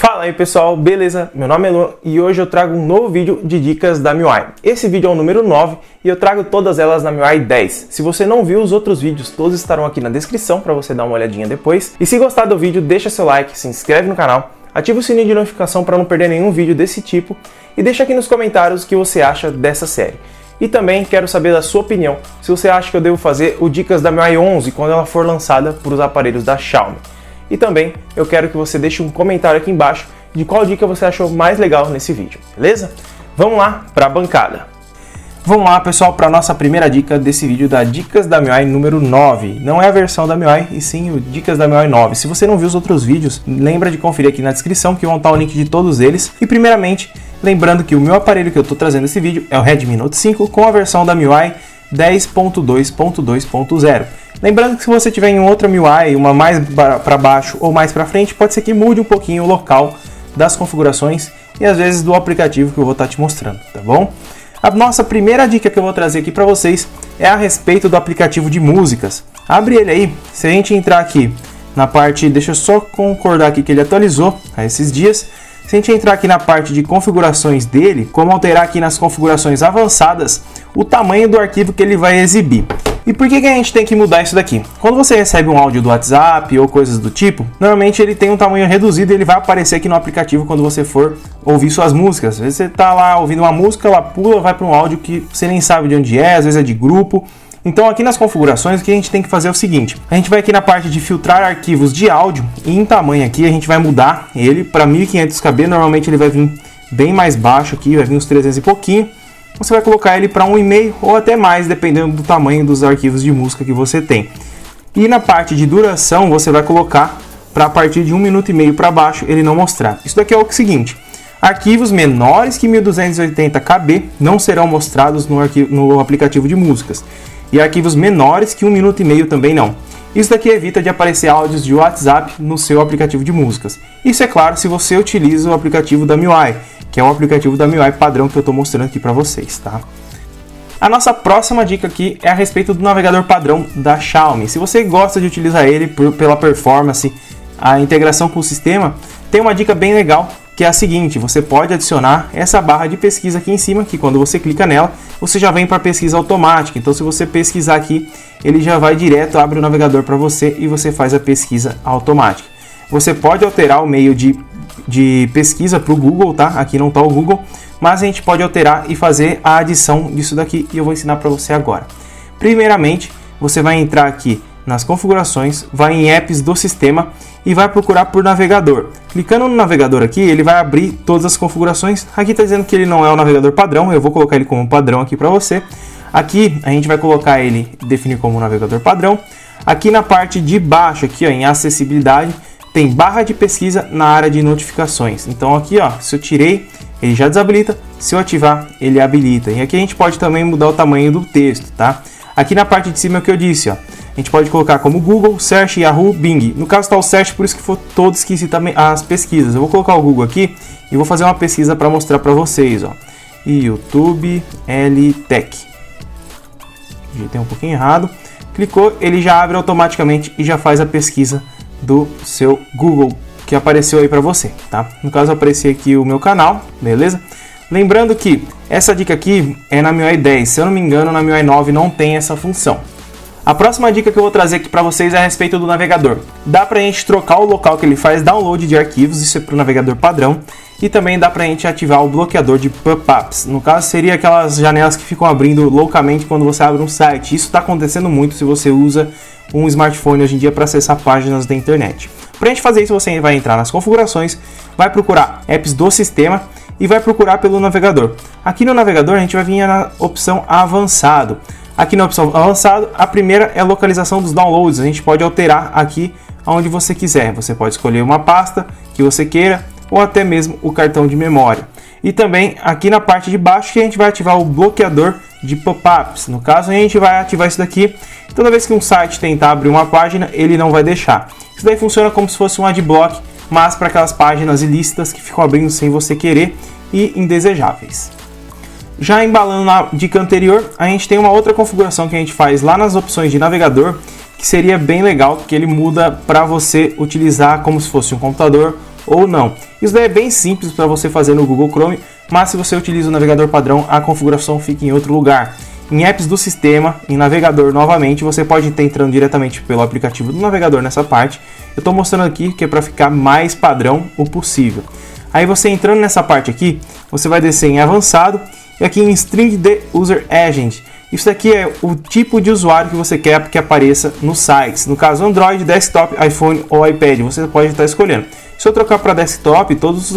Fala aí pessoal, beleza? Meu nome é Luan e hoje eu trago um novo vídeo de dicas da MIUI. Esse vídeo é o número 9 e eu trago todas elas na MIUI 10. Se você não viu os outros vídeos, todos estarão aqui na descrição para você dar uma olhadinha depois. E se gostar do vídeo, deixa seu like, se inscreve no canal, ativa o sininho de notificação para não perder nenhum vídeo desse tipo e deixa aqui nos comentários o que você acha dessa série. E também quero saber da sua opinião, se você acha que eu devo fazer o Dicas da MIUI 11 quando ela for lançada para os aparelhos da Xiaomi. E também eu quero que você deixe um comentário aqui embaixo de qual dica você achou mais legal nesse vídeo, beleza? Vamos lá para a bancada. Vamos lá pessoal, para a nossa primeira dica desse vídeo da Dicas da MIUI número 9. Não é a versão da MIUI, e sim o Dicas da MIUI 9. Se você não viu os outros vídeos, lembra de conferir aqui na descrição que vão estar o link de todos eles. E primeiramente, lembrando que o meu aparelho que eu estou trazendo esse vídeo é o Redmi Note 5 com a versão da MIUI 10.2.2.0. Lembrando que se você tiver em outra MIUI, uma mais para baixo ou mais para frente, pode ser que mude um pouquinho o local das configurações e às vezes do aplicativo que eu vou estar te mostrando, tá bom? A nossa primeira dica que eu vou trazer aqui para vocês é a respeito do aplicativo de músicas. Abre ele aí, se a gente entrar aqui na parte, deixa eu só concordar aqui que ele atualizou há esses dias. Se a gente entrar aqui na parte de configurações dele, como alterar aqui nas configurações avançadas o tamanho do arquivo que ele vai exibir. E por que a gente tem que mudar isso daqui? Quando você recebe um áudio do WhatsApp ou coisas do tipo, normalmente ele tem um tamanho reduzido e ele vai aparecer aqui no aplicativo quando você for ouvir suas músicas. Às vezes você está lá ouvindo uma música, ela pula, vai para um áudio que você nem sabe de onde é, às vezes é de grupo. Então aqui nas configurações o que a gente tem que fazer é o seguinte: a gente vai aqui na parte de filtrar arquivos de áudio e em tamanho aqui a gente vai mudar ele para 1500 KB, normalmente ele vai vir bem mais baixo aqui, vai vir uns 300 e pouquinho. Você vai colocar ele para 1,5 ou até mais, dependendo do tamanho dos arquivos de música que você tem. E na parte de duração você vai colocar para a partir de 1,5 minuto para baixo ele não mostrar. Isso daqui é o seguinte: arquivos menores que 1280 KB não serão mostrados no aplicativo de músicas. E arquivos menores que 1,5 minuto também não. Isso daqui evita de aparecer áudios de WhatsApp no seu aplicativo de músicas. Isso é claro se você utiliza o aplicativo da MIUI, que é o aplicativo da MIUI padrão que eu estou mostrando aqui para vocês, tá? A nossa próxima dica aqui é a respeito do navegador padrão da Xiaomi. Se você gosta de utilizar ele pela performance, a integração com o sistema, tem uma dica bem legal, que é a seguinte: você pode adicionar essa barra de pesquisa aqui em cima, que quando você clica nela, você já vem para pesquisa automática. Então se você pesquisar aqui, ele já vai direto, abre o navegador para você e você faz a pesquisa automática. Você pode alterar o meio de pesquisa para o Google, tá? Aqui não está o Google, mas a gente pode alterar e fazer a adição disso daqui e eu vou ensinar para você agora. Primeiramente, você vai entrar aqui nas configurações, vai em apps do sistema e vai procurar por navegador. Clicando no navegador aqui, ele vai abrir todas as configurações. Aqui está dizendo que ele não é o navegador padrão, eu vou colocar ele como padrão aqui para você. Aqui a gente vai colocar ele, definir como navegador padrão. Aqui na parte de baixo, aqui ó, em acessibilidade, tem barra de pesquisa na área de notificações. Então aqui ó, se eu tirei, ele já desabilita, se eu ativar, ele habilita. E aqui a gente pode também mudar o tamanho do texto, tá? Aqui na parte de cima é o que eu disse, ó. A gente pode colocar como Google, Search, Yahoo, Bing. No caso está o Search, por isso que for todos esqueci também as pesquisas. Eu vou colocar o Google aqui e vou fazer uma pesquisa para mostrar para vocês, ó. YouTube LTech. Digitei um pouquinho errado. Clicou, ele já abre automaticamente e já faz a pesquisa do seu Google que apareceu aí para você, tá? No caso apareceu aqui o meu canal, beleza? Lembrando que essa dica aqui é na MIUI 10, se eu não me engano na MIUI 9 não tem essa função. A próxima dica que eu vou trazer aqui para vocês é a respeito do navegador. Dá pra gente trocar o local que ele faz download de arquivos, isso é para o navegador padrão, e também dá pra gente ativar o bloqueador de pop-ups. No caso seria aquelas janelas que ficam abrindo loucamente quando você abre um site. Isso está acontecendo muito se você usa um smartphone hoje em dia para acessar páginas da internet. Para a gente fazer isso, você vai entrar nas configurações, vai procurar apps do sistema e vai procurar pelo navegador. Aqui no navegador a gente vai vir na opção avançado. Aqui na opção avançado, a primeira é a localização dos downloads. A gente pode alterar aqui onde você quiser. Você pode escolher uma pasta que você queira ou até mesmo o cartão de memória. E também aqui na parte de baixo que a gente vai ativar o bloqueador de pop-ups. No caso, a gente vai ativar isso daqui. Toda vez que um site tentar abrir uma página, ele não vai deixar. Isso daí funciona como se fosse um adblock, mas para aquelas páginas ilícitas que ficam abrindo sem você querer e indesejáveis. Já embalando na dica anterior, a gente tem uma outra configuração que a gente faz lá nas opções de navegador, que seria bem legal, porque ele muda para você utilizar como se fosse um computador ou não. Isso daí é bem simples para você fazer no Google Chrome, mas se você utiliza o navegador padrão, a configuração fica em outro lugar. Em apps do sistema, em navegador novamente, você pode estar entrando diretamente pelo aplicativo do navegador nessa parte. Eu estou mostrando aqui que é para ficar mais padrão o possível. Aí você entrando nessa parte aqui, você vai descer em avançado e aqui em String the User Agent. Isso daqui é o tipo de usuário que você quer que apareça nos sites. No caso Android, desktop, iPhone ou iPad, você pode estar escolhendo. Se eu trocar para desktop, todas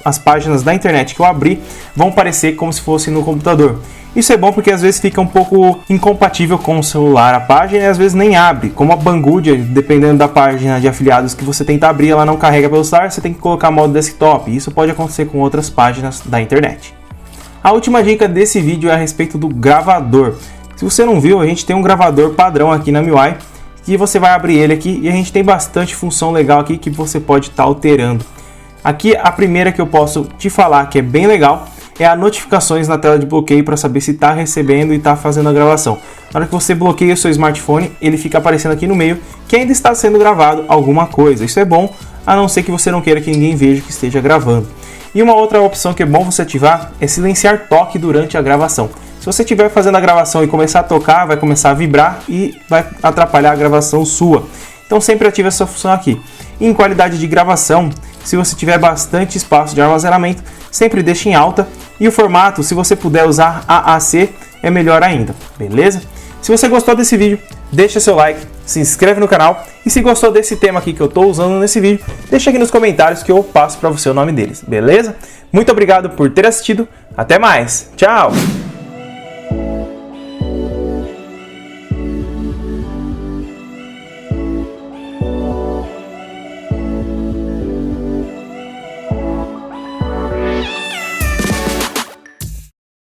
as páginas da internet que eu abrir vão aparecer como se fosse no computador. Isso é bom porque às vezes fica um pouco incompatível com o celular a página e às vezes nem abre. Como a Banggood, dependendo da página de afiliados que você tenta abrir, ela não carrega pelo celular, você tem que colocar modo desktop. Isso pode acontecer com outras páginas da internet. A última dica desse vídeo é a respeito do gravador. Se você não viu, a gente tem um gravador padrão aqui na MIUI, que você vai abrir ele aqui e a gente tem bastante função legal aqui que você pode estar alterando. Aqui a primeira que eu posso te falar que é bem legal é as notificações na tela de bloqueio para saber se está recebendo e está fazendo a gravação. Na hora que você bloqueia o seu smartphone, ele fica aparecendo aqui no meio que ainda está sendo gravado alguma coisa. Isso é bom, a não ser que você não queira que ninguém veja que esteja gravando. E uma outra opção que é bom você ativar é silenciar toque durante a gravação. Se você estiver fazendo a gravação e começar a tocar, vai começar a vibrar e vai atrapalhar a gravação sua. Então sempre ative essa função aqui. E em qualidade de gravação, se você tiver bastante espaço de armazenamento, sempre deixe em alta. E o formato, se você puder usar AAC, é melhor ainda, beleza? Se você gostou desse vídeo, deixa seu like, se inscreve no canal e se gostou desse tema aqui que eu estou usando nesse vídeo, deixa aqui nos comentários que eu passo para você o nome deles, beleza? Muito obrigado por ter assistido, até mais, tchau!